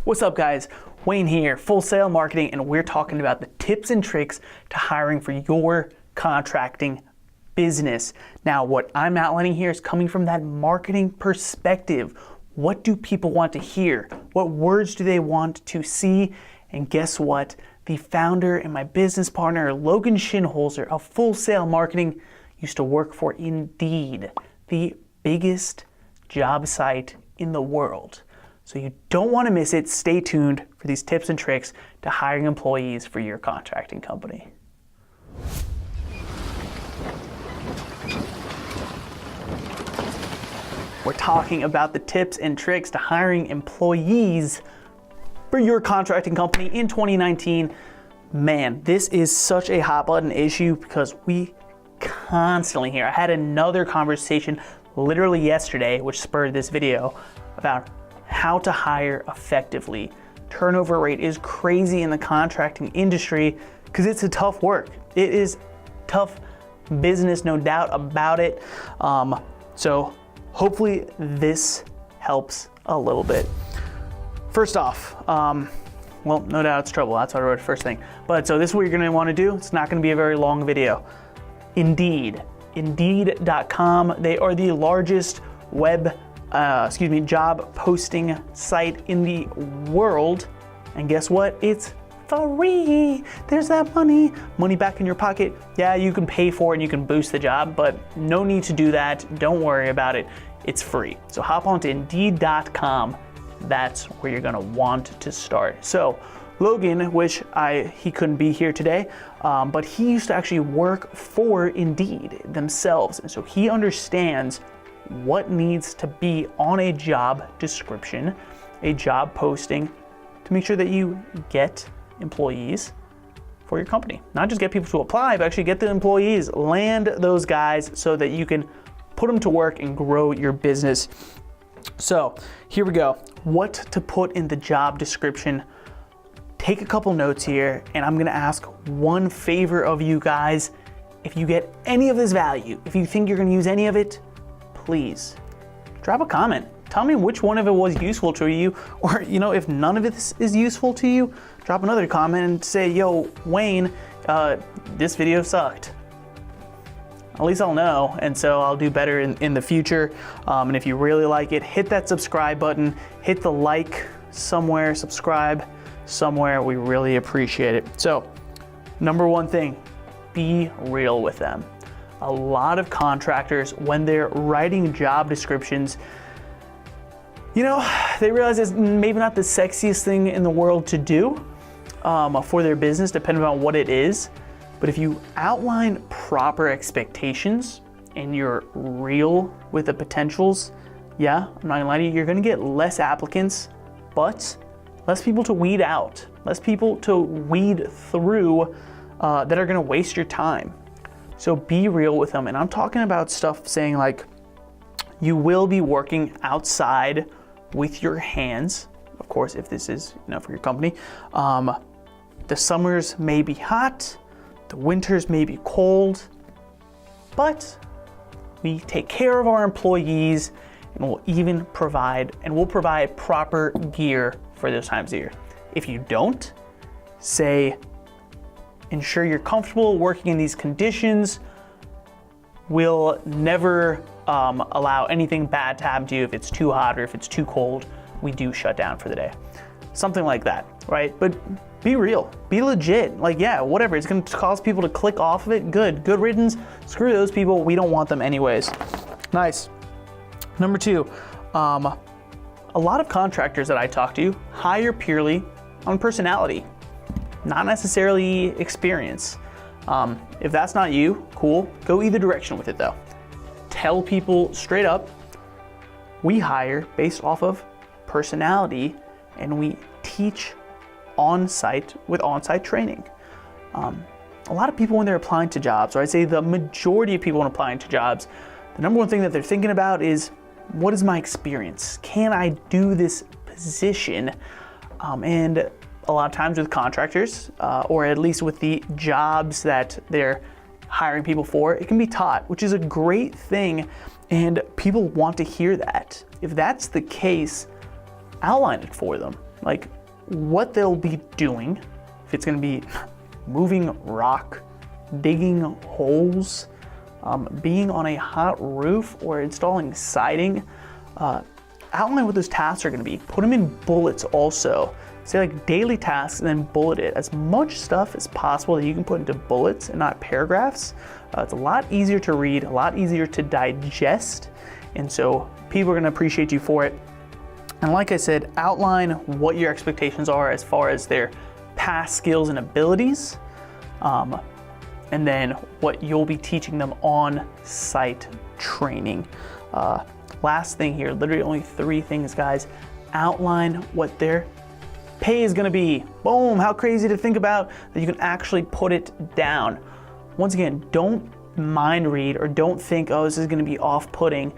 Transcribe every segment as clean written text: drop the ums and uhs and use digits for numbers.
What's up guys? Wayne here, Full Sail Marketing, and we're talking about the tips and tricks to hiring for your contracting business. Now, what I'm outlining here is coming from that marketing perspective. What do people want to hear? What words do they want to see? And guess what? The founder and my business partner, Logan Shinholzer of Full Sail Marketing, used to work for Indeed, the biggest job site in the world. So you don't want to miss it. Stay tuned for these tips and tricks to hiring employees for your contracting company. We're talking about the tips and tricks to hiring employees for your contracting company in 2019. Man, this is such a hot button issue because we constantly hear. I had another conversation literally yesterday, which spurred this video, about how to hire effectively. Turnover rate is crazy in the contracting industry because it's a tough work. It is tough business, no doubt about it. So hopefully this helps a little bit. First off, well, no doubt it's trouble. That's what I wrote first thing. But so this is what you're gonna wanna do. It's not gonna be a very long video. Indeed, Indeed.com, they are the largest job posting site in the world. And guess what? It's free. There's that money back in your pocket. Yeah, you can pay for it and you can boost the job, but no need to do that. Don't worry about it. It's free. So hop on to Indeed.com. That's where you're gonna want to start. So Logan, he couldn't be here today, but he used to actually work for Indeed themselves. And so he understands what needs to be on a job description, a job posting, to make sure that you get employees for your company. Not just get people to apply, but actually get the employees, land those guys so that you can put them to work and grow your business. So here we go. What to put in the job description. Take a couple notes here, and I'm gonna ask one favor of you guys. If you get any of this value, if you think you're gonna use any of it, please drop a comment. Tell me which one of it was useful to you, or if none of it is useful to you, drop another comment and say, yo, Wayne, this video sucked. At least I'll know, and so I'll do better in the future. And if you really like it, hit that subscribe button, hit the like somewhere, subscribe somewhere. We really appreciate it. So, number one thing, be real with them. A lot of contractors, when they're writing job descriptions, they realize it's maybe not the sexiest thing in the world to do for their business, depending on what it is. But if you outline proper expectations and you're real with the potentials, yeah, I'm not gonna lie to you, you're gonna get less applicants, but less people to weed out, less people to weed through that are gonna waste your time. So be real with them. And I'm talking about stuff saying like, you will be working outside with your hands. Of course, if this is for your company. The summers may be hot, the winters may be cold, but we take care of our employees and we'll provide proper gear for those times of year. If you don't, say, ensure you're comfortable working in these conditions. We'll never allow anything bad to happen to you if it's too hot or if it's too cold. We do shut down for the day. Something like that, right? But be real, be legit. Like, yeah, whatever, it's gonna cause people to click off of it. Good riddance. Screw those people, we don't want them anyways. Nice. Number two, a lot of contractors that I talk to hire purely on personality, not necessarily experience. If that's not you, cool, go either direction with it though. Tell people straight up, we hire based off of personality and we teach on-site with on-site training. A lot of people when they're applying to jobs, or I'd say the majority of people when applying to jobs, the number one thing that they're thinking about is, what is my experience? Can I do this position? And a lot of times with contractors, or at least with the jobs that they're hiring people for, it can be taught, which is a great thing, and people want to hear that. If that's the case, outline it for them. like what they'll be doing, if it's gonna be moving rock, digging holes, being on a hot roof, or installing siding. Outline what those tasks are gonna be. Put them in bullets also. Say like daily tasks and then bullet it. As much stuff as possible that you can put into bullets and not paragraphs. It's a lot easier to read, a lot easier to digest. And so people are gonna appreciate you for it. And like I said, outline what your expectations are as far as their past skills and abilities. And then what you'll be teaching them on site training. Last thing here, literally only 3 things, guys. Outline what their pay is gonna be. Boom, how crazy to think about that you can actually put it down. Once again, don't mind read or don't think, oh, this is gonna be off-putting.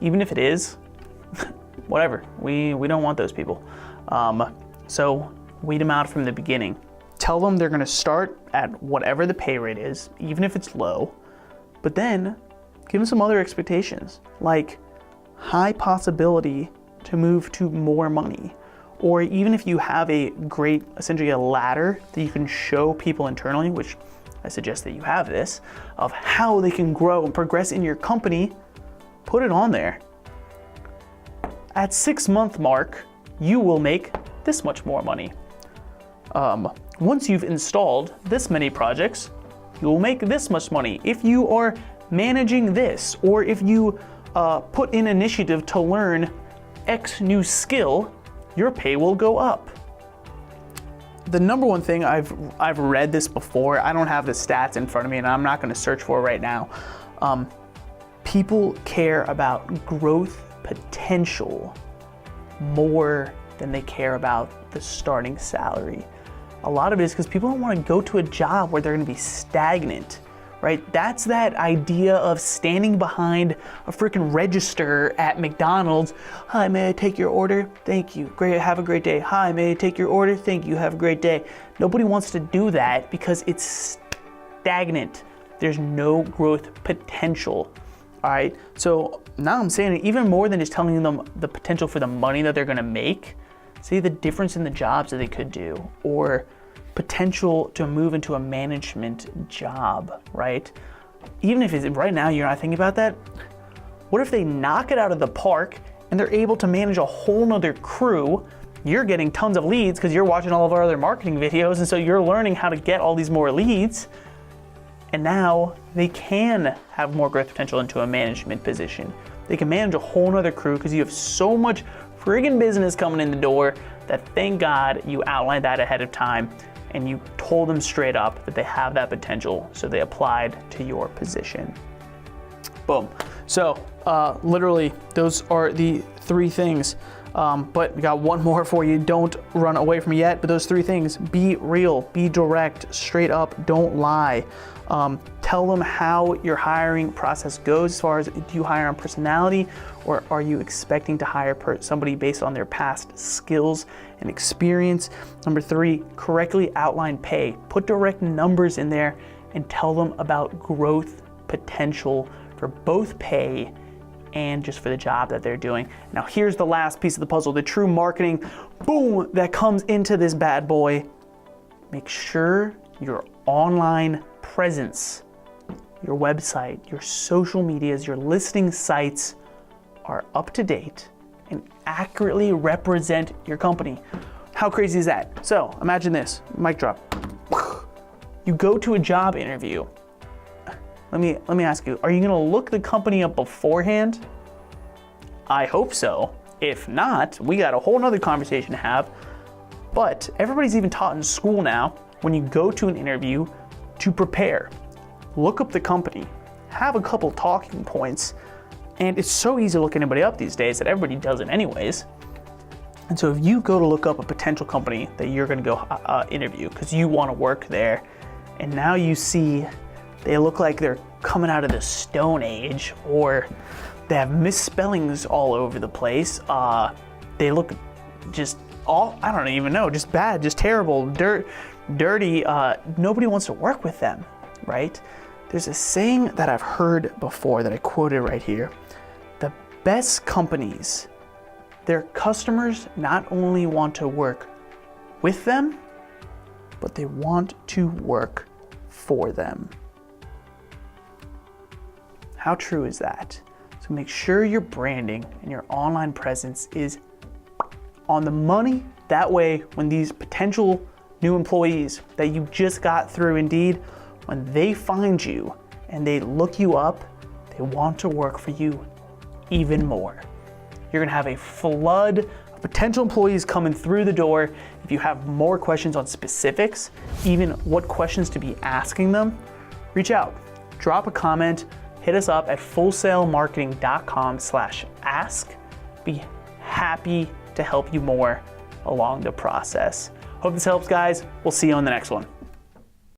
Even if it is, whatever, we don't want those people. So weed them out from the beginning. Tell them they're gonna start at whatever the pay rate is, even if it's low, but then give them some other expectations, like high possibility to move to more money. Or even if you have a great, essentially a ladder that you can show people internally, which I suggest that you have this, of how they can grow and progress in your company, put it on there. At 6-month mark, you will make this much more money. Once you've installed this many projects, you will make this much money. If you are managing this, or if you put in initiative to learn X new skill, your pay will go up. The number one thing, I've read this before, I don't have the stats in front of me and I'm not gonna search for it right now. People care about growth potential more than they care about the starting salary. A lot of it is because people don't want to go to a job where they're going to be stagnant, right? That's that idea of standing behind a freaking register at McDonald's. Hi, may I take your order? Thank you. Great, have a great day. Hi, may I take your order? Thank you, have a great day. Nobody wants to do that because it's stagnant. There's no growth potential. All right, so now I'm saying it even more than just telling them the potential for the money that they're gonna make. See the difference in the jobs that they could do, or potential to move into a management job, right? Even if it's right now you're not thinking about that, what if they knock it out of the park and they're able to manage a whole nother crew? You're getting tons of leads because you're watching all of our other marketing videos, and so you're learning how to get all these more leads. And now they can have more growth potential into a management position. They can manage a whole nother crew because you have so much friggin' business coming in the door that thank God you outlined that ahead of time and you told them straight up that they have that potential, so they applied to your position. Boom. So literally those are the 3 things. But we got one more for you. Don't run away from me yet, but those 3 things: be real, be direct, straight up, don't lie. Tell them how your hiring process goes, as far as, do you hire on personality, or are you expecting to hire somebody based on their past skills and experience? Number 3, correctly outline pay. Put direct numbers in there and tell them about growth potential for both pay and just for the job that they're doing. Now here's the last piece of the puzzle, the true marketing, boom, that comes into this bad boy. Make sure your online presence, your website, your social medias, your listing sites are up to date and accurately represent your company. How crazy is that? So imagine this, mic drop. You go to a job interview. Let me ask you, are you gonna look the company up beforehand? I hope so. If not, we got a whole nother conversation to have. But everybody's even taught in school now, when you go to an interview, to prepare. Look up the company, have a couple talking points, and it's so easy to look anybody up these days that everybody does it anyways. And so if you go to look up a potential company that you're gonna go interview because you wanna work there, and now you see they look like they're coming out of the Stone Age, or they have misspellings all over the place. They look just I don't even know, just bad, just terrible, dirty. Nobody wants to work with them, right? There's a saying that I've heard before that I quoted right here. The best companies Their customers not only want to work with them, but they want to work for them. How true is that? So make sure your branding and your online presence is on the money. That way, when these potential new employees that you just got through Indeed, when they find you and they look you up, they want to work for you even more. You're gonna have a flood of potential employees coming through the door. If you have more questions on specifics, even what questions to be asking them, reach out, drop a comment, hit us up at fullsalemarketing.com/ask. Be happy to help you more along the process. Hope this helps, guys. We'll see you on the next one.